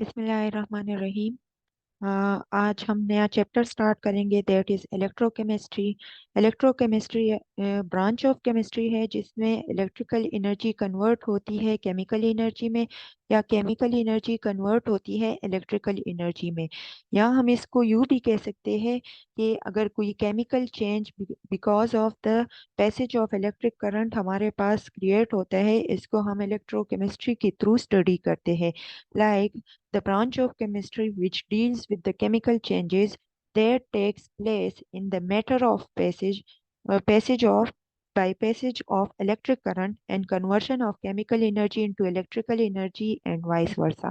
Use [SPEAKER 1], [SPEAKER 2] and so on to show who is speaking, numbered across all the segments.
[SPEAKER 1] बिस्मिल्लाहिर्रहमानिर्रहीम। आज हम नया चैप्टर स्टार्ट करेंगे, that is electrochemistry. Electrochemistry branch of chemistry है जिसमें इलेक्ट्रिकल एनर्जी कन्वर्ट होती है केमिकल एनर्जी में, या केमिकल एनर्जी कन्वर्ट होती है इलेक्ट्रिकल एनर्जी में। या हम इसको यूँ भी कह सकते हैं कि अगर कोई chemical change because of the passage of electric current हमारे पास क्रिएट होता है, इसको हम इलेक्ट्रोकेमिस्ट्री के थ्रू स्टडी करते हैं। Like the branch of chemistry which deals with the chemical changes that takes place in the matter of passage of by passage of electric current and conversion of chemical energy into electrical energy and vice versa।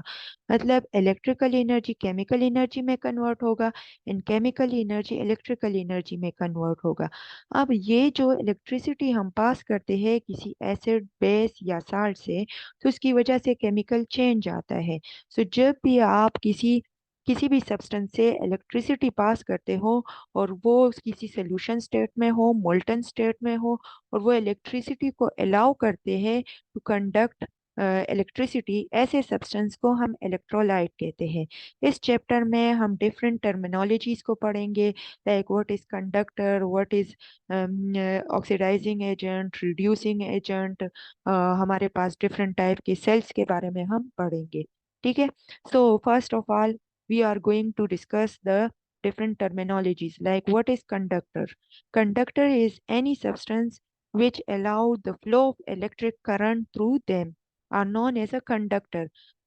[SPEAKER 1] मतलब electrical energy chemical energy में convert होगा and chemical energy electrical energy में convert होगा। अब ये जो electricity हम पास करते हैं किसी एसिड बेस या साल्ट से, तो उसकी वजह से केमिकल चेंज आता है। सो जब भी आप किसी किसी भी सब्सटेंस से इलेक्ट्रिसिटी पास करते हो और वो किसी सोल्यूशन स्टेट में हो, मोल्टन स्टेट में हो, और वो इलेक्ट्रिसिटी को अलाउ करते हैं टू कंडक्ट इलेक्ट्रिसिटी, ऐसे सब्सटेंस को हम इलेक्ट्रोलाइट कहते हैं। इस चैप्टर में हम डिफरेंट टर्मिनोलॉजीज को पढ़ेंगे, like what is conductor, what is oxidizing agent, reducing agent. हमारे पास डिफरेंट टाइप के सेल्स के बारे में हम पढ़ेंगे। ठीक है। So first of all, we are going to discuss the different terminologies, like what is conductor. Conductor is any substance which allow the flow of electric current through them are known as a conductor।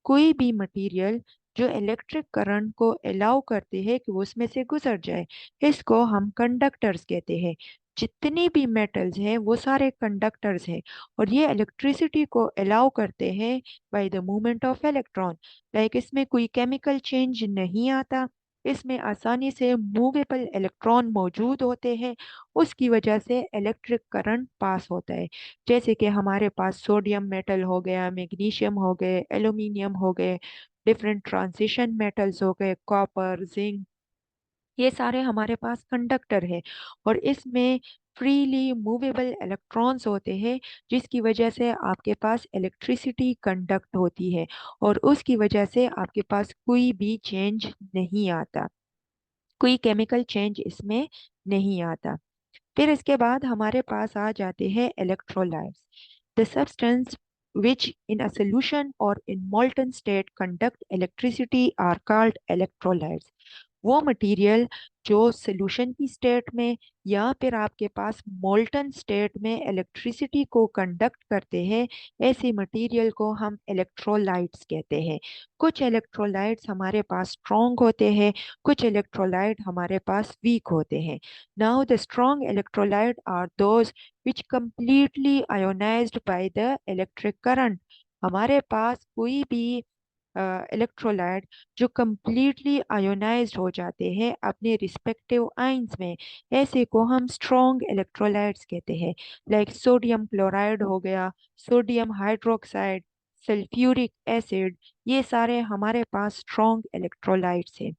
[SPEAKER 1] कोई भी material जो electric current को allow करते हैं कि वो उसमें से गुजर जाए, इसको हम कंडक्टर्स कहते हैं। जितनी भी मेटल्स हैं वो सारे कंडक्टर्स हैं, और ये इलेक्ट्रिसिटी को अलाउ करते हैं by the movement of electron. Like इसमें कोई केमिकल चेंज नहीं आता, इसमें आसानी से मूवेबल इलेक्ट्रॉन मौजूद होते हैं, उसकी वजह से इलेक्ट्रिक करंट पास होता है। जैसे कि हमारे पास सोडियम मेटल हो गया, मैग्नीशियम हो गए, एल्यूमिनियम हो गए, डिफरेंट ट्रांजिशन मेटल्स हो गए, कॉपर, जिंक, ये सारे हमारे पास कंडक्टर है। और इसमें फ्रीली मूवेबल इलेक्ट्रॉन्स होते हैं, जिसकी वजह से आपके पास इलेक्ट्रिसिटी कंडक्ट होती है, और उसकी वजह से आपके पास कोई भी चेंज नहीं आता, कोई केमिकल चेंज इसमें नहीं आता। फिर इसके बाद हमारे पास आ जाते हैं electrolytes. The substance which in a solution or in molten state conduct electricity are called electrolytes। वो मटेरियल जो सोल्यूशन की स्टेट में या फिर आपके पास मोल्टन स्टेट में इलेक्ट्रिसिटी को कंडक्ट करते हैं, ऐसे मटेरियल को हम इलेक्ट्रोलाइट्स कहते हैं। कुछ इलेक्ट्रोलाइट्स हमारे पास स्ट्रॉन्ग होते हैं, कुछ इलेक्ट्रोलाइट हमारे पास वीक होते हैं। Now the strong electrolyte are those which completely ionized by the electric current। हमारे पास कोई भी इलेक्ट्रोलाइट जो कंप्लीटली आयोनाइज्ड हो जाते हैं अपने रिस्पेक्टिव आइंस में, ऐसे को हम स्ट्रॉन्ग इलेक्ट्रोलाइट्स कहते हैं। लाइक सोडियम क्लोराइड हो गया, सोडियम हाइड्रोक्साइड, सल्फ्यूरिक एसिड, ये सारे हमारे पास स्ट्रॉन्ग इलेक्ट्रोलाइट्स हैं।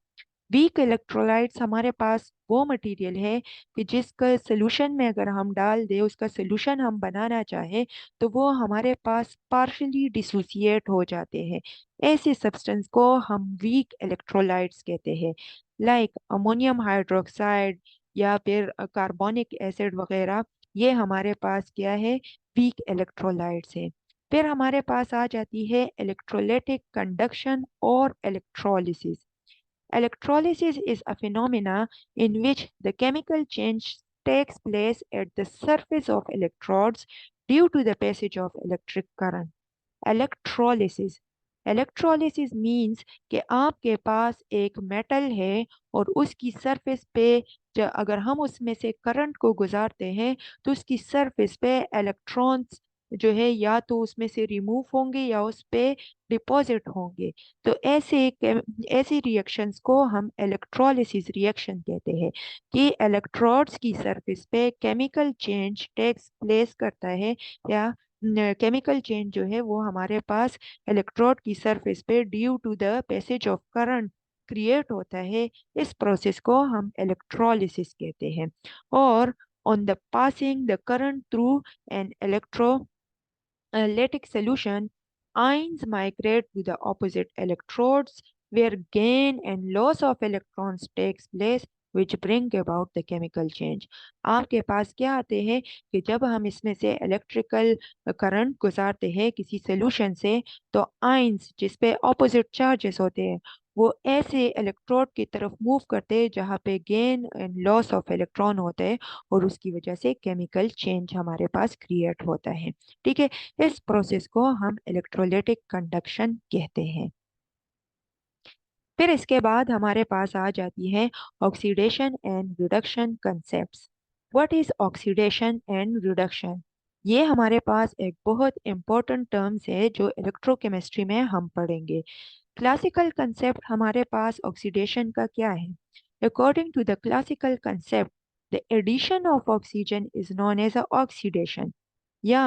[SPEAKER 1] वीक इलेक्ट्रोलाइट्स हमारे पास वो मटेरियल है कि जिसका सोल्यूशन में अगर हम डाल दे, उसका सोल्यूशन हम बनाना चाहे, तो वो हमारे पास पार्शली डिसोसिएट हो जाते हैं। ऐसे सब्सटेंस को हम वीक इलेक्ट्रोलाइट्स कहते हैं। लाइक अमोनियम हाइड्रोक्साइड या फिर कार्बोनिक एसिड वगैरह, ये हमारे पास क्या है, वीक इलेक्ट्रोलाइट्स है। फिर हमारे पास आ जाती है इलेक्ट्रोलाइटिक कंडक्शन और electrolysis. Electrolysis is a phenomena in which the chemical change takes place at the surface of electrodes due to the passage of electric current। Electrolysis, electrolysis means कि आपके पास एक metal है और उसकी सरफेस पे अगर हम उसमें से करंट को गुजारते हैं, तो उसकी सरफेस पे इलेक्ट्रॉन्स जो है या तो उसमें से रिमूव होंगे या उस पे डिपॉजिट होंगे। तो ऐसे रिएक्शंस को हम इलेक्ट्रोलिसिस रिएक्शन कहते हैं, कि इलेक्ट्रोड्स की सरफेस पे केमिकल चेंज टेक्स प्लेस करता है, या केमिकल चेंज जो है वो हमारे पास इलेक्ट्रोड की सरफेस पे due to the passage of current create होता है। इस प्रोसेस को हम इलेक्ट्रोलिसिस कहते हैं। और on the passing the current through an electrolytic solution, ions migrate to the opposite electrodes where gain and loss of electrons takes place which bring about the chemical change। आपके पास क्या आते हैं कि जब हम इसमें से इलेक्ट्रिकल करंट गुजारते हैं किसी सोल्यूशन से, तो आइंस जिसपे ऑपोजिट चार्जेस होते हैं वो ऐसे इलेक्ट्रोड की तरफ मूव करते हैं जहाँ पे gain and loss of electron होते हैं, और उसकी वजह से केमिकल चेंज हमारे पास क्रिएट होता है। ठीक है, इस प्रोसेस को हम इलेक्ट्रोलिटिक कंडक्शन कहते हैं। फिर इसके बाद हमारे पास आ जाती है oxidation and reduction concepts. What is oxidation and reduction? ये हमारे पास एक बहुत इंपॉर्टेंट टर्म्स है जो इलेक्ट्रोकेमिस्ट्री में हम पढ़ेंगे। क्लासिकल कंसेप्ट हमारे पास ऑक्सीडेशन का क्या है? According to the classical concept, the addition of oxygen is known as oxidation. या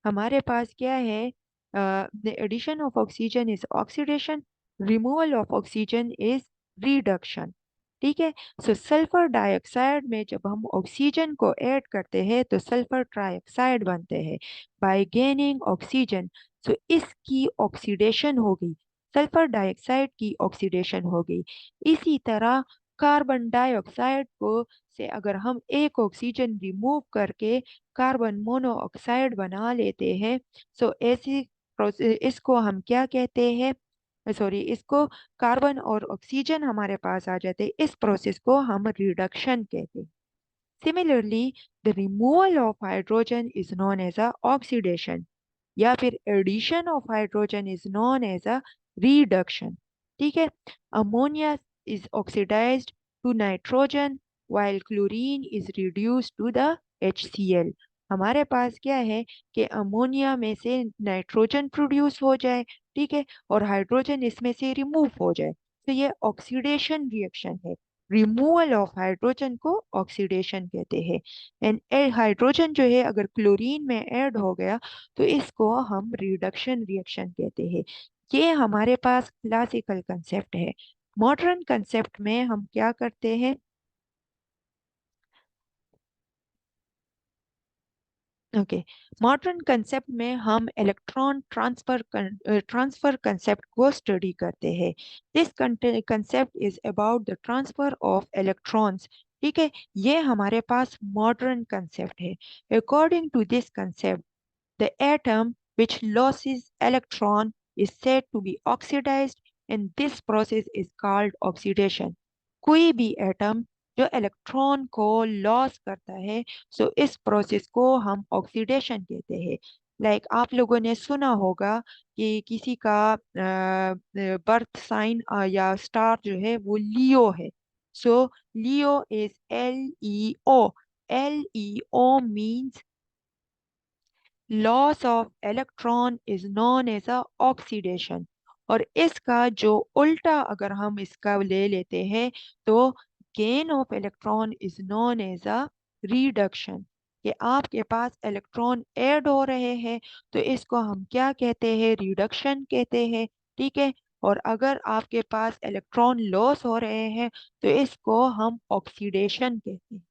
[SPEAKER 1] हमारे पास क्या है, the addition of oxygen is oxidation, removal of oxygen is reduction. ठीक है। सो सल्फर डाइऑक्साइड में जब हम ऑक्सीजन को ऐड करते हैं तो सल्फर ट्राइऑक्साइड बनते हैं। बाय गेनिंग ऑक्सीजन, सो इसकी ऑक्सीडेशन हो गई, सल्फर डाइऑक्साइड की ऑक्सीडेशन हो गई। इसी तरह कार्बन डाइऑक्साइड को से अगर हम एक ऑक्सीजन रिमूव करके कार्बन मोनोऑक्साइड बना लेते हैं, सो ऐसी इसको हम क्या कहते हैं, सॉरी, इसको कार्बन और ऑक्सीजन हमारे पास आ जाते हैं, इस प्रोसेस को हम रिडक्शन कहते हैं। Similarly, the removal of hydrogen is known as a oxidation, या फिर addition of hydrogen is known as a reduction. ठीक है। Ammonia is oxidized to nitrogen while chlorine is reduced to the HCl। हमारे पास क्या है कि अमोनिया में से नाइट्रोजन प्रोड्यूस हो जाए, ठीक है, और हाइड्रोजन इसमें से रिमूव हो जाए, तो ये ऑक्सीडेशन रिएक्शन है। रिमूवल ऑफ हाइड्रोजन को ऑक्सीडेशन कहते हैं। एंड हाइड्रोजन जो है अगर क्लोरीन में ऐड हो गया तो इसको हम रिडक्शन रिएक्शन कहते हैं। ये हमारे पास क्लासिकल कंसेप्ट है। मॉडर्न कंसेप्ट में हम क्या करते हैं? ओके, मॉडर्न कंसेप्ट में हम इलेक्ट्रॉन ट्रांसफर कंसेप्ट को स्टडी करते हैं। This concept is about the transfer of electrons. ठीक है, ये हमारे पास मॉडर्न कंसेप्ट है। According to this concept, the atom which loses electron is said to be oxidized, and this process is called oxidation। कोई भी एटम जो electron को लॉस करता है, सो इस प्रोसेस को हम ऑक्सीडेशन कहते हैं। लाइक आप लोगों ने सुना होगा कि किसी का बर्थ साइन या स्टार जो है वो लियो है। So LEO is LEO। LEO means loss of electron is known as a oxidation. और इसका जो उल्टा अगर हम इसका ले लेते हैं तो gain of electron is known as a reduction. कि आपके पास इलेक्ट्रॉन ऐड हो रहे हैं तो इसको हम क्या कहते हैं? रिडक्शन कहते हैं। ठीक है। और अगर आपके पास इलेक्ट्रॉन लॉस हो रहे हैं तो इसको हम ऑक्सीडेशन कहते हैं।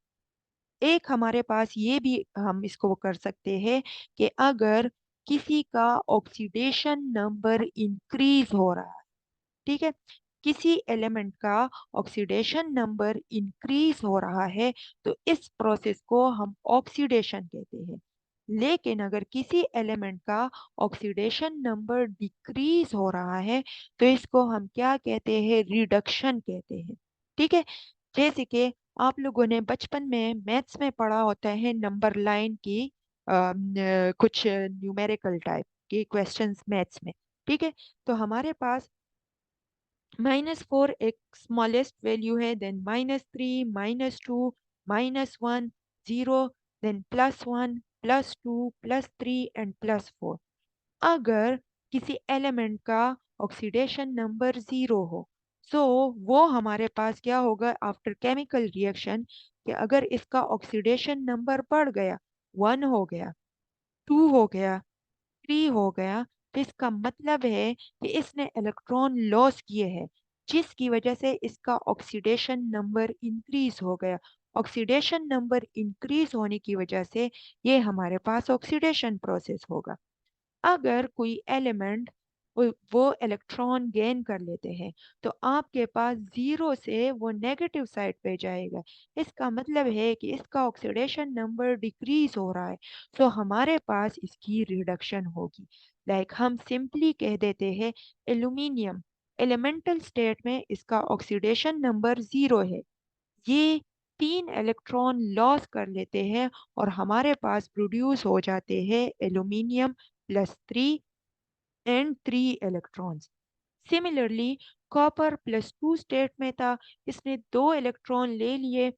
[SPEAKER 1] एक हमारे पास ये भी हम इसको कर सकते हैं कि अगर किसी का ऑक्सीडेशन नंबर इंक्रीज हो रहा है, ठीक है, किसी एलिमेंट का ऑक्सीडेशन नंबर इंक्रीज हो रहा है तो इस प्रोसेस को हम ऑक्सीडेशन कहते हैं। लेकिन अगर किसी एलिमेंट का ऑक्सीडेशन नंबर डिक्रीज हो रहा है तो इसको हम क्या कहते हैं? रिडक्शन कहते हैं। ठीक है। जैसे कि आप लोगों ने बचपन में मैथ्स में पढ़ा होता है नंबर लाइन की कुछ न्यूमेरिकल टाइप के क्वेश्चंस मैथ्स में। ठीक है। तो हमारे पास -4 एक स्मॉलेस्ट वैल्यू है, देन -3, -2, -1, 0, देन +1, +2, +3 एंड +4। अगर किसी एलिमेंट का ऑक्सीडेशन नंबर 0 हो, सो वो हमारे पास क्या होगा आफ्टर केमिकल रिएक्शन, कि अगर इसका ऑक्सीडेशन नंबर बढ़ गया, 1 हो गया, 2 हो गया, 3 हो गया, तो इसका मतलब है कि इसने इलेक्ट्रॉन लॉस किए हैं, जिसकी वजह से इसका ऑक्सीडेशन नंबर इंक्रीज हो गया। ऑक्सीडेशन नंबर इंक्रीज होने की वजह से ये हमारे पास ऑक्सीडेशन प्रोसेस होगा। अगर कोई एलिमेंट वो इलेक्ट्रॉन गेन कर लेते हैं, तो आपके पास जीरो से वो नेगेटिव साइड पे जाएगा। इसका मतलब है कि इसका ऑक्सीडेशन नंबर डिक्रीज हो रहा है, तो हमारे पास इसकी रिडक्शन होगी। लाइक हम सिंपली कह देते हैं एल्यूमिनियम एलिमेंटल स्टेट में इसका ऑक्सीडेशन नंबर जीरो है। ये 3 इलेक्ट्रॉन लॉस कर लेते हैं और हमारे पास प्रोड्यूस हो जाते हैं aluminium +3 and 3 electrons. Similarly copper +2 state में था, इसने 2 इलेक्ट्रॉन ले लिए,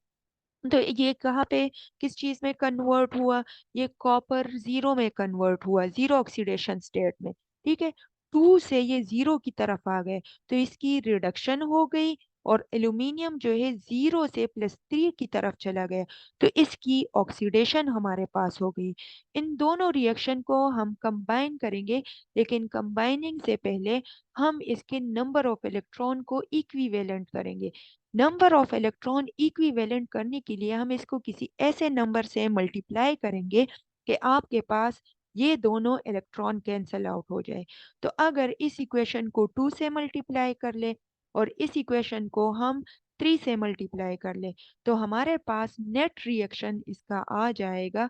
[SPEAKER 1] तो ये कहाँ पे किस चीज में कन्वर्ट हुआ? ये कॉपर जीरो में कन्वर्ट हुआ, जीरो ऑक्सीडेशन स्टेट में। ठीक है, टू से ये जीरो की तरफ आ गए, तो इसकी रिडक्शन हो गई और एल्यूमिनियम जो है जीरो से +3 की तरफ चला गया, तो इसकी ऑक्सीडेशन हमारे पास हो गई। इन दोनों रिएक्शन को हम कंबाइन करेंगे, लेकिन कंबाइनिंग से पहले हम इसके नंबर ऑफ इलेक्ट्रॉन को इक्विवेलेंट करेंगे। नंबर ऑफ इलेक्ट्रॉन इक्विवेलेंट करने के लिए हम इसको किसी ऐसे नंबर से मल्टीप्लाई करेंगे कि आपके पास ये दोनों इलेक्ट्रॉन कैंसल आउट हो जाए। तो अगर इस इक्वेशन को 2 से मल्टीप्लाई कर ले और इस इक्वेशन को हम 3 से मल्टीप्लाई कर ले, तो हमारे पास नेट रिएक्शन इसका आ जाएगा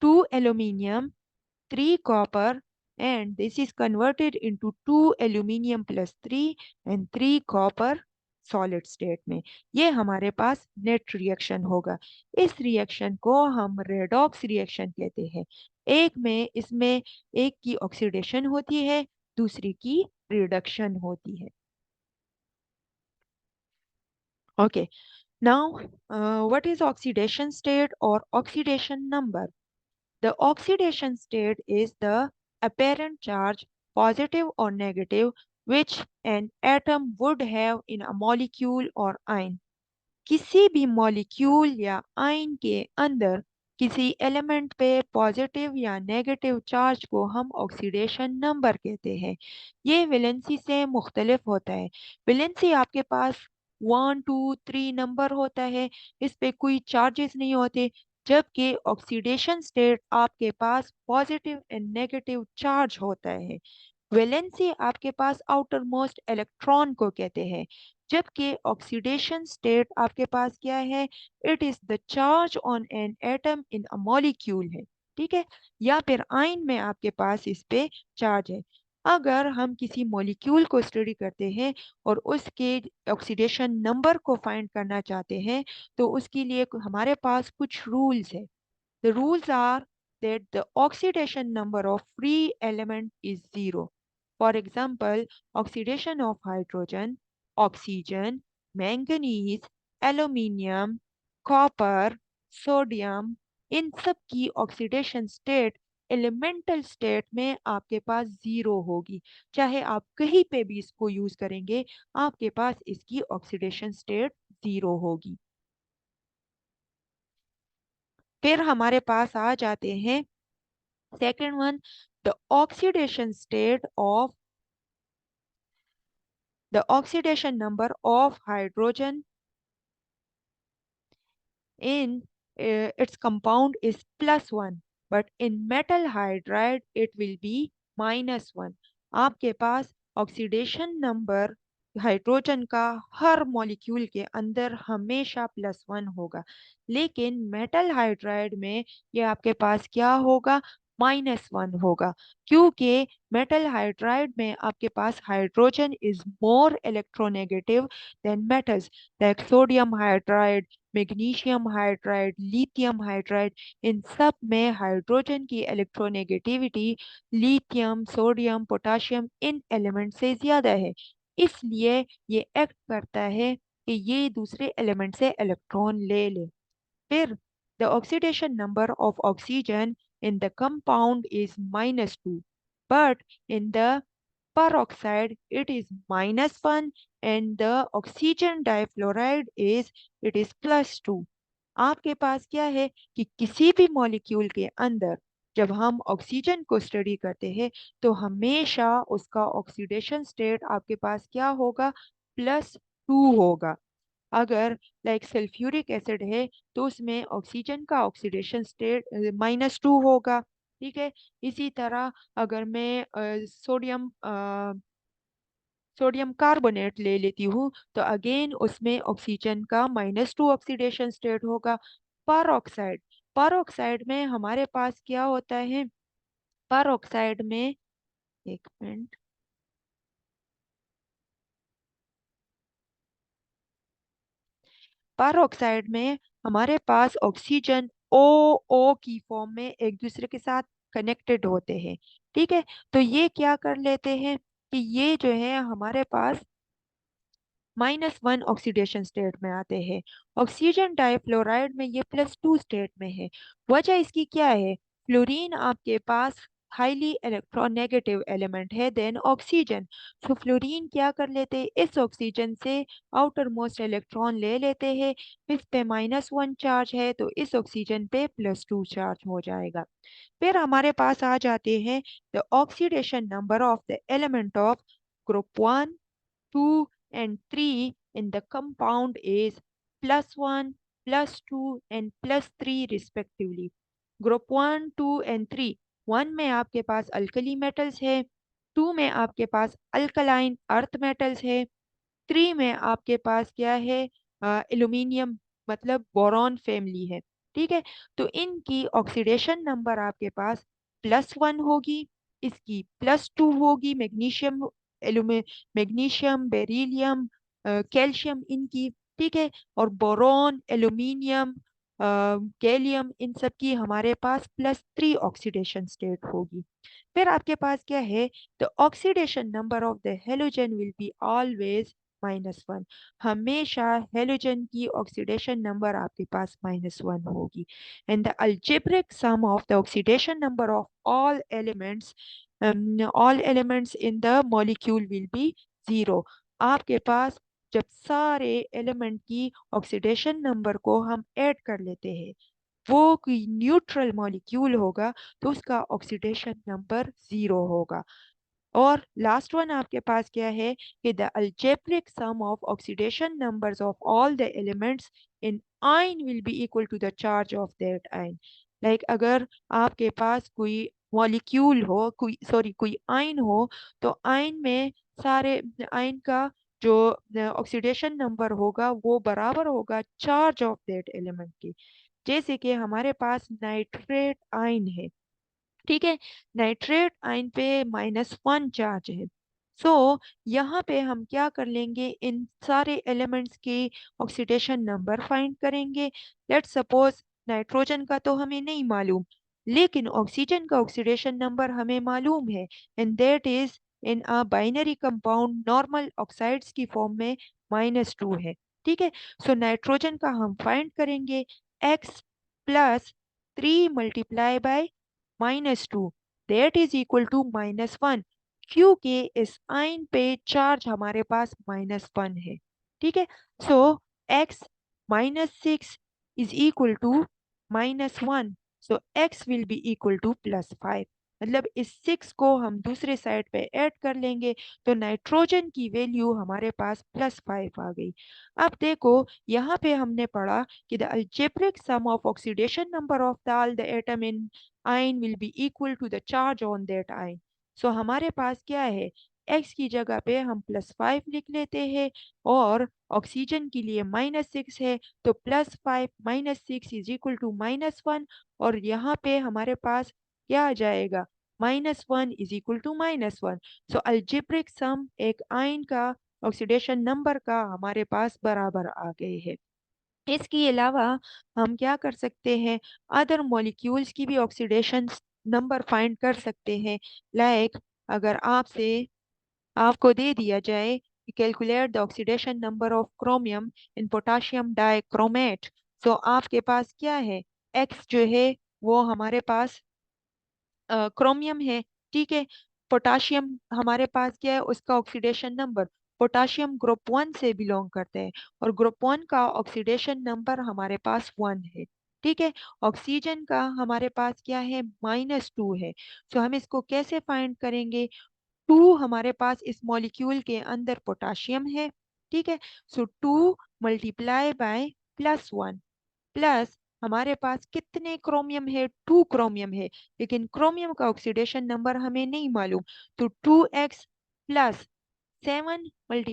[SPEAKER 1] 2 aluminium 3 copper, and this is converted into 2 aluminium plus 3 and 3 copper solid state में। ये हमारे पास नेट रिएक्शन होगा। इस रिएक्शन को हम रेडॉक्स रिएक्शन कहते हैं। एक में इसमें एक की ऑक्सीडेशन होती है, दूसरी की रिडक्शन होती है। Okay, now what is oxidation state और oxidation number? The oxidation state is the apparent charge, positive or negative, which an atom would have in a molecule or ion. किसी भी मॉलिक्यूल या आयन के अंदर किसी element पे positive या negative charge को हम ऑक्सीडेशन नंबर कहते हैं। ये वैलेंसी से मुख्तलिफ होता है। वैलेंसी आपके पास 1 2 3 नंबर होता है, इस पे कोई चार्जेस नहीं होते, जबकि ऑक्सीडेशन स्टेट आपके पास पॉजिटिव एंड नेगेटिव चार्ज होता है। वैलेंसी आपके पास आउटर मोस्ट इलेक्ट्रॉन को कहते हैं, जबकि ऑक्सीडेशन स्टेट आपके पास क्या है? It is the charge on an atom in a molecule है। ठीक है, या फिर आयन में आपके पास इस पे चार्ज है। अगर हम किसी मॉलिक्यूल को स्टडी करते हैं और उसके ऑक्सीडेशन नंबर को फाइंड करना चाहते हैं, तो उसके लिए हमारे पास कुछ रूल्स है। The rules are that the oxidation number of free element is zero. For example, oxidation of hydrogen, oxygen, manganese, aluminium, copper, sodium, इन सब की ऑक्सीडेशन स्टेट एलिमेंटल स्टेट में आपके पास जीरो होगी। चाहे आप कहीं पे भी इसको यूज करेंगे, आपके पास इसकी ऑक्सीडेशन स्टेट जीरो होगी। फिर हमारे पास आ जाते हैं second one, the oxidation state of the oxidation number of hydrogen in its compound is +1, but in metal hydride it will be -1। आपके पास ऑक्सीडेशन नंबर हाइड्रोजन का हर मॉलिक्यूल के अंदर हमेशा +1 होगा, लेकिन मेटल हाइड्राइड में ये आपके पास क्या होगा? -1 होगा, क्योंकि मेटल हाइड्राइड में आपके पास hydrogen is more electronegative than metals, like sodium hydride, magnesium hydride, lithium hydride. इन सब में हाइड्रोजन की इलेक्ट्रोनेगेटिविटी लिथियम, सोडियम, पोटाशियम इन एलिमेंट से ज्यादा है, इसलिए ये एक्ट करता है कि ये दूसरे एलिमेंट से इलेक्ट्रॉन ले ले। फिर the oxidation number of oxygen in the compound is -2, but in the peroxide it is -1, and the oxygen difluoride is it is +2। आपके पास क्या है कि किसी भी मॉलिक्यूल के अंदर जब हम ऑक्सीजन को स्टडी करते हैं, तो हमेशा उसका ऑक्सीडेशन स्टेट आपके पास क्या होगा? +2 होगा। अगर लाइक सल्फ्यूरिक एसिड है, तो उसमें ऑक्सीजन का ऑक्सीडेशन स्टेट -2 होगा। ठीक है। इसी तरह अगर मैं सोडियम कार्बोनेट ले लेती हूँ तो अगेन उसमें ऑक्सीजन का -2 ऑक्सीडेशन स्टेट होगा। पर ऑक्साइड पर ऑक्साइड में हमारे पास क्या होता है? पर ऑक्साइड में, एक मिनट, पर ऑक्साइड में हमारे पास ऑक्सीजन ओ ओ की फॉर्म में एक दूसरे के साथ कनेक्टेड होते हैं। ठीक है। तो ये क्या कर लेते हैं कि ये जो है हमारे पास -1 ऑक्सीडेशन स्टेट में आते हैं। ऑक्सीजन डाइफ्लोराइड में ये +2 स्टेट में है। वजह इसकी क्या है? फ्लोरीन आपके पास हाईली इलेक्ट्रोनेगेटिव एलिमेंट है देन ऑक्सीजन। तो फ्लोरीन क्या कर लेते हैं? इस ऑक्सीजन से आउटर मोस्ट इलेक्ट्रॉन ले लेते हैं। इस पे -1 चार्ज है तो इस ऑक्सीजन पे +2 चार्ज हो जाएगा। फिर हमारे पास आ जाते हैं the oxidation number of the element of group 1, 2 and 3 in the compound is +1, +2 and +3 respectively. Group 1, 2 and 3, 1 में आपके पास अल्कली मेटल्स है, 2 में आपके पास अल्कलाइन अर्थ मेटल्स है, 3 में आपके पास क्या है? एल्यूमिनियम, मतलब बोरॉन फैमिली है। ठीक है। तो इनकी ऑक्सीडेशन नंबर आपके पास +1 होगी, इसकी +2 होगी, मैग्नीशियम, बेरिलियम, कैल्शियम इनकी। ठीक है। और बोरॉन, एल्यूमिनियम, गैलियम, इन सब की हमारे पास +3 ऑक्सीडेशन स्टेट होगी। फिर आपके पास क्या है? The oxidation number of the halogen will be always -1। हमेशा हेलोजन की ऑक्सीडेशन नंबर आपके पास -1 होगी। And the algebraic sum of the oxidation number of all elements in the molecule will be 0। आपके पास जब सारे एलिमेंट की ऑक्सीडेशन नंबर को हम ऐड कर लेते हैं, वो कोई न्यूट्रल मॉलिक्यूल होगा तो उसका ऑक्सीडेशन नंबर 0 होगा। और लास्ट वन आपके पास क्या है कि the algebraic sum of oxidation numbers of all the elements in ion will be equal to the charge of that ion। Like अगर आपके पास कोई मॉलिक्यूल हो, कोई आयन हो, तो आयन में सारे आयन का जो ऑक्सीडेशन नंबर होगा वो बराबर होगा चार्ज ऑफ दैट एलिमेंट के। जैसे कि हमारे पास नाइट्रेट आयन है। ठीक है। नाइट्रेट आयन पे -1 चार्ज है। सो यहाँ पे हम क्या कर लेंगे? इन सारे एलिमेंट्स के ऑक्सीडेशन नंबर फाइंड करेंगे। लेट्स सपोज नाइट्रोजन का तो हमें नहीं मालूम, लेकिन ऑक्सीजन का ऑक्सीडेशन नंबर हमें मालूम है, and that is in a binary compound normal oxides की फॉर्म में -2 है। ठीक है। सो नाइट्रोजन का हम फाइंड करेंगे x +3 × -2 that is equal to -1, क्योंकि इस आइन पे चार्ज हमारे पास -1 है। ठीक है। So x -6 is equal to -1, so x will be equal to +5। मतलब इस 6 को हम दूसरे साइड पे ऐड कर लेंगे तो नाइट्रोजन की वैल्यू हमारे पास +5 आ गई। अब देखो, यहाँ पे हमने पढ़ा कि the algebraic sum of oxidation number of the all the atom in ion will be equal to the charge on that ion। सो हमारे पास क्या है? x की जगह पे हम +5 लिख लेते हैं, और ऑक्सीजन के लिए -6 है तो +5 -6 इज इक्वल टू -1। और यहाँ पे हमारे पास क्या आ जाएगा? -1 is equal to -1। So algebraic sum एक आयन का ऑक्सीडेशन नंबर का हमारे पास बराबर आ गए हैं। इसके अलावा हम क्या कर सकते हैं? अदर मॉलिक्यूल्स की भी ऑक्सीडेशन नंबर फाइंड कर सकते हैं। लाइक अगर आपको दे दिया जाए कि calculate the oxidation number of chromium in potassium dichromate, तो आपके पास क्या है? एक्स जो है वो हमारे पास क्रोमियम है। ठीक है। पोटाशियम हमारे पास क्या है? उसका ऑक्सीडेशन नंबर, पोटाशियम ग्रुप 1 से बिलोंग करते हैं, और ग्रुप 1 का ऑक्सीडेशन नंबर हमारे पास 1 है। ठीक है। ऑक्सीजन का हमारे पास क्या है? -2 है। तो हम इसको कैसे फाइंड करेंगे? 2 हमारे पास इस मॉलिक्यूल के अंदर पोटाशियम है। ठीक है। सो 2 × +1 प्लस हमारे पास कितने क्रोमियम है, 2 क्रोमियम है, लेकिन क्रोमियम का ऑक्सीडेशन नंबर हमें नहीं मालूम। तो 2x + 7 ×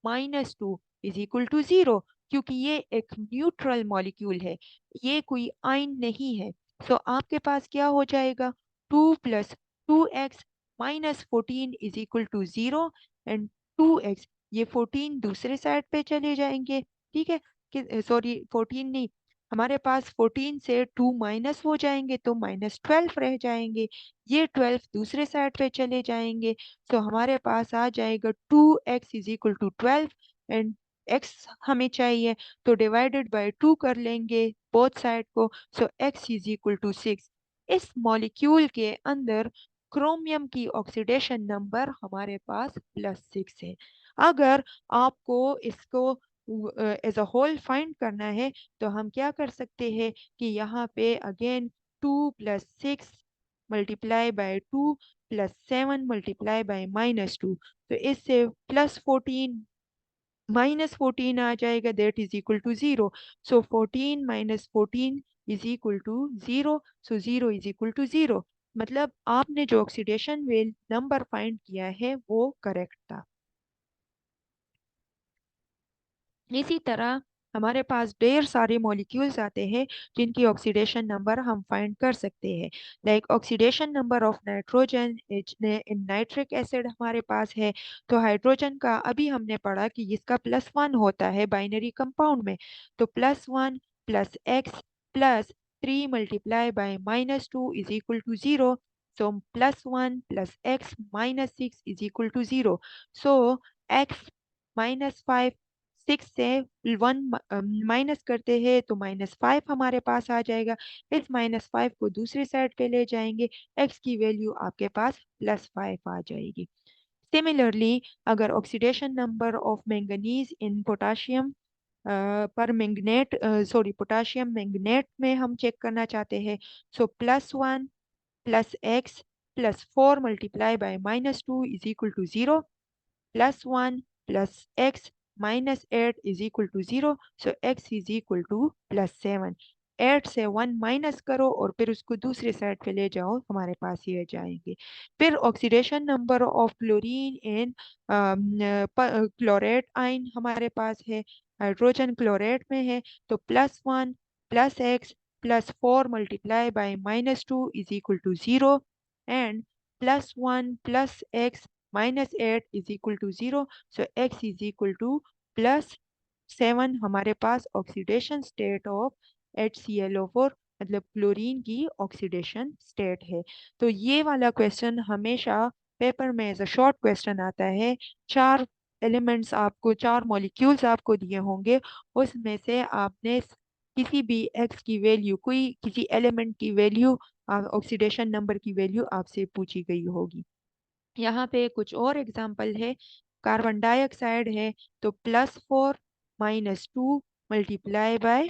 [SPEAKER 1] -2 = 0, क्योंकि ये एक न्यूट्रल मॉलिक्यूल है, ये कोई आयन नहीं है। सो आपके पास क्या हो जाएगा, 2 + 2x - 14 = 0 एंड 2x, ये 14 दूसरे साइड पे चले जाएंगे। ठीक है, कि सॉरी 14 नहीं, हमारे पास 14 से 2 माइनस हो जाएंगे तो -12 रह जाएंगे। ये 12 दूसरे साइड पे चले जाएंगे। सो हमारे पास आ जाएगा 2x = 12 एंड x हमें चाहिए, तो डिवाइडेड बाय 2 कर लेंगे बोथ साइड को। सो x = 6। इस मॉलिक्यूल के अंदर क्रोमियम की ऑक्सीडेशन नंबर हमारे पास +6 है। अगर आपको इसको एज अ होल फाइंड करना है, तो हम क्या कर सकते हैं कि यहाँ पे अगेन 2 + 6 × 2 + 7 × -2, तो इससे +14 -14 आ जाएगा, that is equal to 0। So 14 - 14 is equal to 0। So 0 is equal to 0, मतलब आपने जो ऑक्सीडेशन वेल नंबर फाइंड किया है वो करेक्ट था। इसी तरह हमारे पास ढेर सारे मॉलिक्यूल्स आते हैं जिनकी ऑक्सीडेशन नंबर हम फाइंड कर सकते हैं। Like oxidation number of nitrogen in nitric acid हमारे पास है। तो हाइड्रोजन का अभी हमने पढ़ा कि इसका +1 होता है बाइनरी कंपाउंड में। तो +1 + x + 3 × -2 = 0। सो +1 + x - 6 = 0। सो x -5, 6 से 1 माइनस करते हैं तो -5 हमारे पास आ जाएगा। इस -5 को दूसरी साइड पे ले जाएंगे, x की वैल्यू आपके पास +5 आ जाएगी। सिमिलरली अगर oxidation number of manganese in potassium पर मैंगनेट पोटाशियम मैंगनेट में हम चेक करना चाहते हैं। सो +1 + x + 4 × -2 = 0। +1 + x - 8 = 0। सो x = +7। 8 से 1 माइनस करो और फिर उसको दूसरे साइड पे ले जाओ, हमारे पास ये जाएंगे। फिर oxidation number of chlorine in chlorate ion हमारे पास है, हाइड्रोजन क्लोरेट में है। तो +1 + x + 4 × -2 = 0 and +1 + x -8 = 0। So x = +7 हमारे पास ऑक्सीडेशन स्टेट ऑफ HClO4, मतलब क्लोरीन की ऑक्सीडेशन स्टेट है। तो ये वाला क्वेश्चन हमेशा पेपर में एज अ शॉर्ट क्वेश्चन आता है। 4 एलिमेंट्स आपको, 4 मॉलिक्यूल्स आपको दिए होंगे, उसमें से आपने किसी भी एक्स की वैल्यू, कोई किसी एलिमेंट की वैल्यू, ऑक्सीडेशन नंबर की वैल्यू आपसे पूछी गई होगी। यहाँ पे कुछ और एग्जाम्पल है। कार्बन डाइऑक्साइड है, तो +4 - 2 मल्टीप्लाई बाय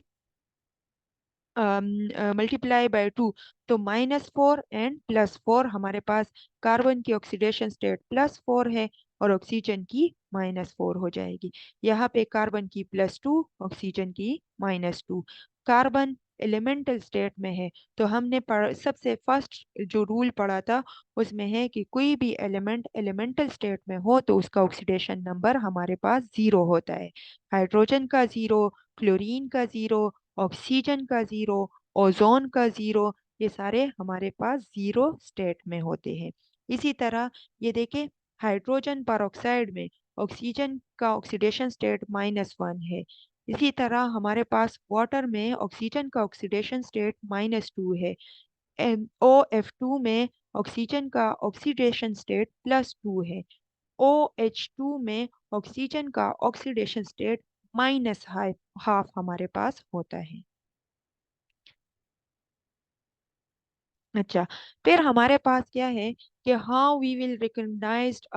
[SPEAKER 1] 2, तो -4 एंड +4 हमारे पास कार्बन की ऑक्सीडेशन स्टेट +4 है और ऑक्सीजन की -4 हो जाएगी। यहाँ पे कार्बन की +2, ऑक्सीजन की -2। कार्बन एलिमेंटल स्टेट में है, तो हमने सबसे फर्स्ट जो रूल पढ़ा था उसमें है कि कोई भी एलिमेंट एलिमेंटल स्टेट में हो तो उसका ऑक्सीडेशन नंबर हमारे पास 0 होता है। हाइड्रोजन का 0, क्लोरीन का 0, ऑक्सीजन का 0, ओजोन का 0, ये सारे हमारे पास 0 स्टेट में होते हैं। इसी तरह ये देखें, हाइड्रोजन परऑक्साइड में ऑक्सीजन का ऑक्सीडेशन स्टेट -1 है। इसी तरह हमारे पास वाटर में ऑक्सीजन का ऑक्सीडेशन स्टेट -2 है। OF2 में ऑक्सीजन का ऑक्सीडेशन स्टेट +2 है। OH2 में ऑक्सीजन का ऑक्सीडेशन स्टेट -½ हमारे पास होता है। अच्छा, फिर हमारे पास क्या है कि how we will recognized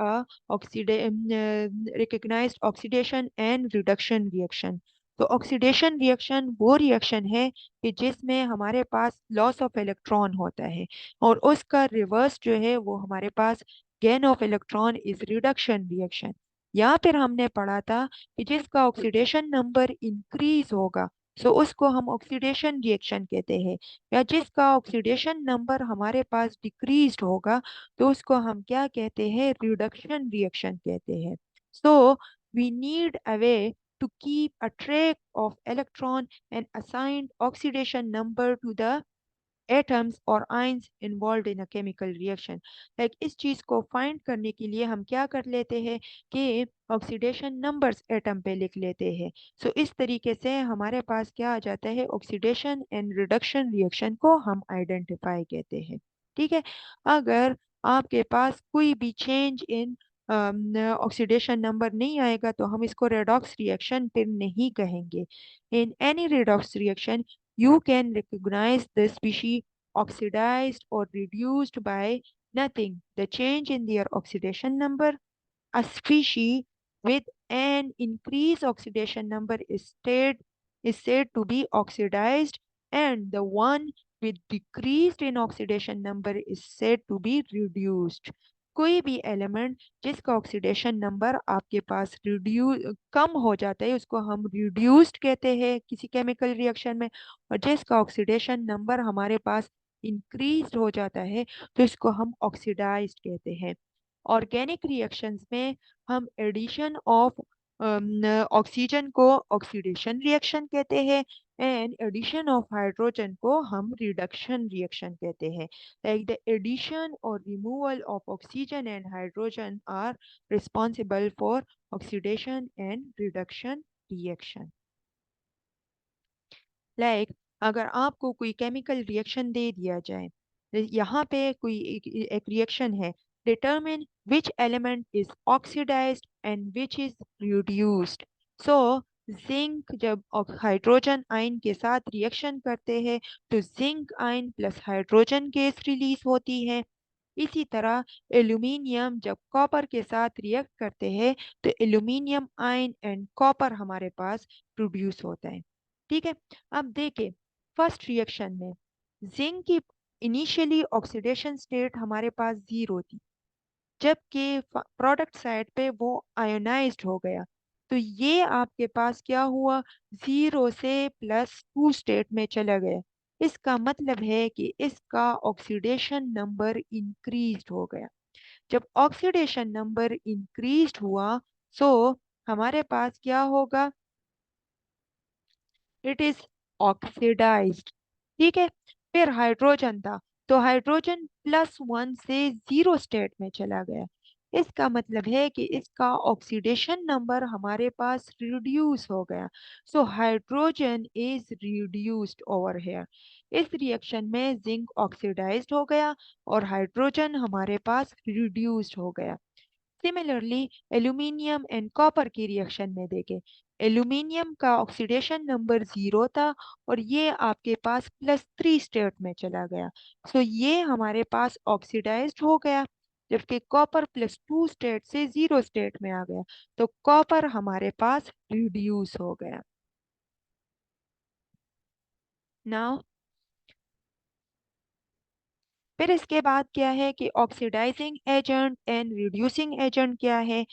[SPEAKER 1] oxidation and reduction reaction. तो ऑक्सीडेशन रिएक्शन वो रिएक्शन है कि जिसमें हमारे पास लॉस ऑफ इलेक्ट्रॉन होता है और उसका रिवर्स जो है वो हमारे पास gain of electron is reduction reaction. या फिर हमने पढ़ा था कि जिसका ऑक्सीडेशन नंबर इंक्रीज होगा उसको हम ऑक्सीडेशन रिएक्शन कहते हैं। या जिसका ऑक्सीडेशन नंबर हमारे पास डिक्रीज्ड होगा तो उसको हम क्या कहते हैं, रिडक्शन रिएक्शन कहते हैं। So we need a way to keep a track of electron and assigned oxidation number to the atoms और ions involved in a chemical reaction। Like इस चीज को फाइंड करने के लिए हम क्या कर लेते हैं कि ऑक्सीडेशन नंबर्स एटम पे लिख लेते हैं। इस तरीके से हमारे पास क्या आ जाता है, ऑक्सीडेशन एंड रिडक्शन रिएक्शन को हम आइडेंटिफाई कहते हैं। ठीक है। अगर आपके पास कोई भी चेंज इन ऑक्सीडेशन नंबर नहीं आएगा तो हम इसको रेडॉक्स रिएक्शन फिर नहीं कहेंगे। In any redox reaction you can recognize the species oxidized or reduced by nothing, the change in their oxidation number. A species with an increased oxidation number is said to be oxidized, and the one with decreased in oxidation number is said to be reduced। कोई भी element जिसका oxidation number आपके पास reduce कम हो जाता है उसको हम reduced कहते हैं किसी केमिकल रिएक्शन में, और जिसका ऑक्सीडेशन नंबर हमारे पास इंक्रीज हो जाता है तो इसको हम ऑक्सीडाइज्ड कहते हैं। ऑर्गेनिक रिएक्शंस में हम एडिशन ऑफ ऑक्सीजन को ऑक्सीडेशन रिएक्शन कहते हैं एंड एडिशन ऑफ हाइड्रोजन को हम रिडक्शन रिएक्शन कहते हैं। लाइक द एडिशन और removal of oxygen and hydrogen are responsible for oxidation and reduction reaction. Like अगर आपको कोई केमिकल रिएक्शन दे दिया जाए, यहाँ पे कोई एक रिएक्शन है, determine which element is oxidized and which is reduced. So zinc जब हाइड्रोजन आयन के साथ रिएक्शन करते हैं तो zinc ion plus hydrogen gas release होती है। इसी तरह एल्यूमिनियम जब कॉपर के साथ रिएक्ट करते हैं तो एल्यूमिनियम आयन एंड कॉपर हमारे पास प्रोड्यूस होता है। ठीक है। अब देखें फर्स्ट रिएक्शन में जिंक की इनिशियली ऑक्सीडेशन स्टेट हमारे पास 0 थी, जबकि प्रोडक्ट साइड पे वो आयोनाइज्ड हो गया। तो ये आपके पास क्या हुआ, 0 से +2 स्टेट में चला गया। इसका मतलब है कि इसका ऑक्सीडेशन नंबर इंक्रीज हो गया। जब ऑक्सीडेशन नंबर इंक्रीज हुआ सो हमारे पास क्या होगा, इट इज ऑक्सीडाइज्ड। ठीक है। फिर हाइड्रोजन था तो हाइड्रोजन +1 से 0 स्टेट में चला गया। इसका मतलब है कि इसका ऑक्सीडेशन नंबर हमारे पास रिड्यूस हो गया। Hydrogen is reduced over here. इस रिएक्शन में जिंक ऑक्सीडाइज्ड हो गया और हाइड्रोजन हमारे पास रिड्यूस्ड हो गया। सिमिलरली एल्यूमिनियम एंड कॉपर की रिएक्शन में देखें, एल्यूमिनियम का ऑक्सीडेशन नंबर 0 था और ये आपके पास +3 स्टेट में चला गया। ये हमारे पास ऑक्सीडाइज्ड हो गया, जबकि कॉपर +2 स्टेट से 0 स्टेट में आ गया तो कॉपर हमारे पास रिड्यूस हो गया। नाउ फिर इसके बाद क्या है कि oxidizing agent and reducing agent क्या है।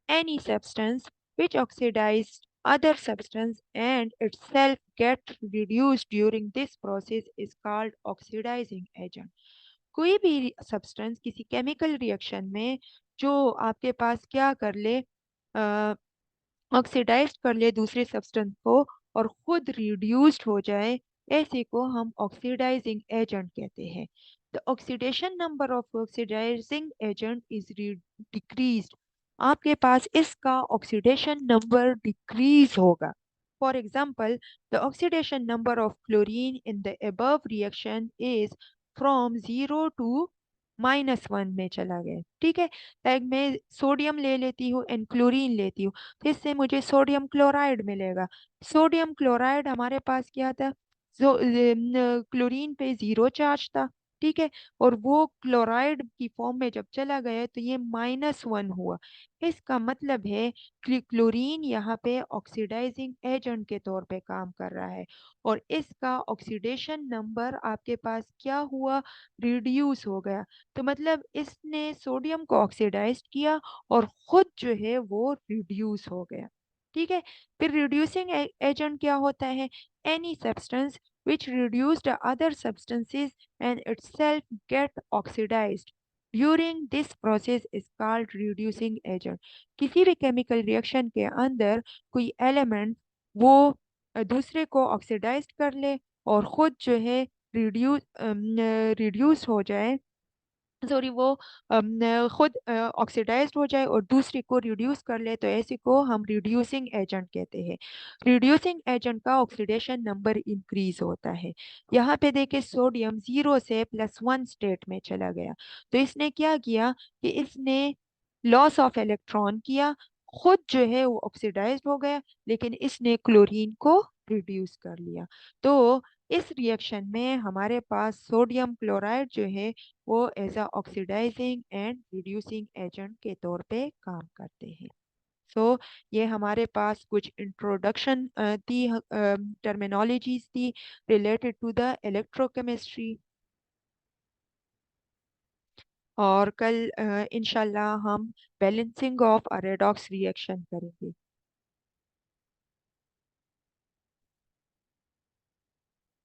[SPEAKER 1] Any substance which oxidizes other substance and itself get reduced during this process is called oxidizing agent। कोई भी सब्सटेंस किसी केमिकल रिएक्शन में जो आपके पास क्या कर ले, ऑक्सीडाइज कर ले दूसरे सब्सटेंस को और खुद रिड्यूस्ड हो जाए, ऐसे को हम ऑक्सीडाइजिंग एजेंट कहते हैं। The oxidation number of oxidizing agent is decreased. आपके पास इसका ऑक्सीडेशन नंबर डिक्रीज होगा। For example the oxidation number of chlorine in the above reaction is from 0 to -1 में चला गया। ठीक है। लाइक मैं सोडियम ले लेती हूँ एंड क्लोरीन लेती हूँ तो इससे मुझे सोडियम क्लोराइड मिलेगा। सोडियम क्लोराइड हमारे पास क्या था, क्लोरीन पे 0 चार्ज था। ठीक है। और वो क्लोराइड की फॉर्म में जब चला गया तो ये -1 हुआ। इसका मतलब है कि क्लोरीन यहाँ पे ऑक्सीडाइजिंग एजेंट के तौर पे काम कर रहा है और इसका ऑक्सीडेशन नंबर आपके पास क्या हुआ, रिड्यूस हो गया। तो मतलब इसने सोडियम को ऑक्सीडाइज किया और खुद जो है वो रिड्यूस हो गया। ठीक है। फिर रिड्यूसिंग एजेंट क्या होता है? Any substance which reduced other substances and itself get oxidized during this process is called reducing agent। किसी भी केमिकल रिएक्शन के अंदर कोई एलिमेंट वो दूसरे को ऑक्सीडाइज कर ले और खुद जो है रिड्यूस रिड्यूस हो जाए, सॉरी वो खुद ऑक्सीडाइज्ड हो जाए और दूसरी को रिड्यूस कर ले, तो ऐसी को हम रिड्यूसिंग एजेंट कहते हैं। रिड्यूसिंग एजेंट का ऑक्सीडेशन नंबर इंक्रीज होता है। यहाँ पे देखिए सोडियम 0 से +1 स्टेट में चला गया, तो इसने क्या किया कि इसने लॉस ऑफ इलेक्ट्रॉन किया, खुद जो है वो ऑक्सीडाइज्ड हो गया, लेकिन इसने क्लोरीन को रिड्यूस कर लिया। तो इस रिएक्शन में हमारे पास सोडियम क्लोराइड जो है वो as a oxidizing and reducing agent के तौर पे काम करते हैं। सो ये हमारे पास कुछ इंट्रोडक्शन थी, टर्मिनोलॉजीज थी रिलेटेड टू द इलेक्ट्रोकेमिस्ट्री। और कल इंशाल्लाह हम balancing of a redox reaction करेंगे।